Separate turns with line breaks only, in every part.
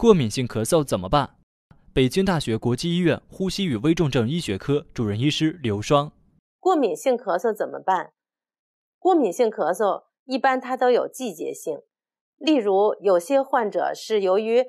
过敏性咳嗽怎么办？北京大学国际医院呼吸与危重症医学科主任医师刘双。
过敏性咳嗽怎么办？过敏性咳嗽一般它都有季节性，例如有些患者是由于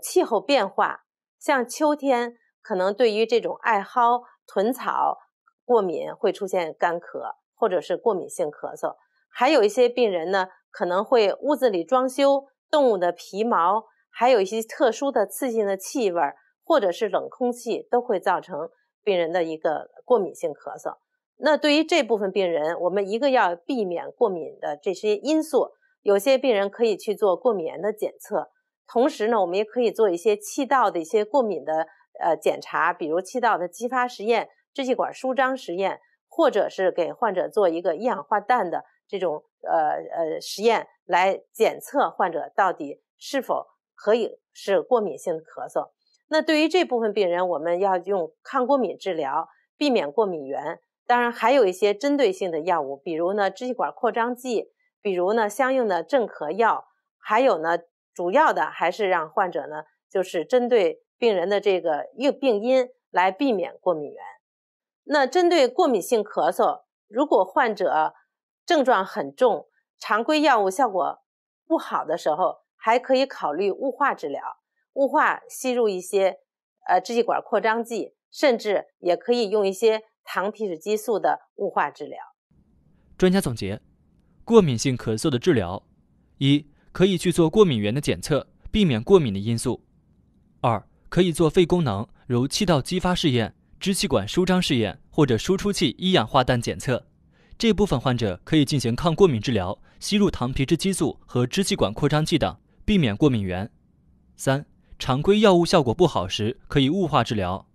气候变化，像秋天可能对于这种艾蒿、豚草过敏会出现干咳，或者是过敏性咳嗽。还有一些病人呢，可能会屋子里装修，动物的皮毛，还有一些特殊的刺激性的气味，或者是冷空气，都会造成病人的一个过敏性咳嗽。那对于这部分病人，我们一个要避免过敏的这些因素，有些病人可以去做过敏原的检测，同时呢，我们也可以做一些气道的一些过敏的检查，比如气道的激发实验、支气管舒张实验，或者是给患者做一个一氧化氮的这种实验，来检测患者到底是否可以是过敏性咳嗽。那对于这部分病人，我们要用抗过敏治疗，避免过敏源。当然还有一些针对性的药物，比如呢支气管扩张剂，比如呢相应的镇咳药，还有呢主要的还是让患者呢就是针对病人的这个病因来避免过敏源。那针对过敏性咳嗽，如果患者症状很重，常规药物效果不好的时候，还可以考虑雾化治疗，雾化吸入一些支气管扩张剂，甚至也可以用一些糖皮质激素的雾化治疗。
专家总结，过敏性咳嗽的治疗：一、可以去做过敏源的检测，避免过敏的因素；二、可以做肺功能如气道激发试验、支气管舒张试验或者输出器一氧化氮检测。这部分患者可以进行抗过敏治疗，吸入糖皮质激素和支气管扩张剂等，避免过敏源。三、常规药物效果不好时，可以雾化治疗。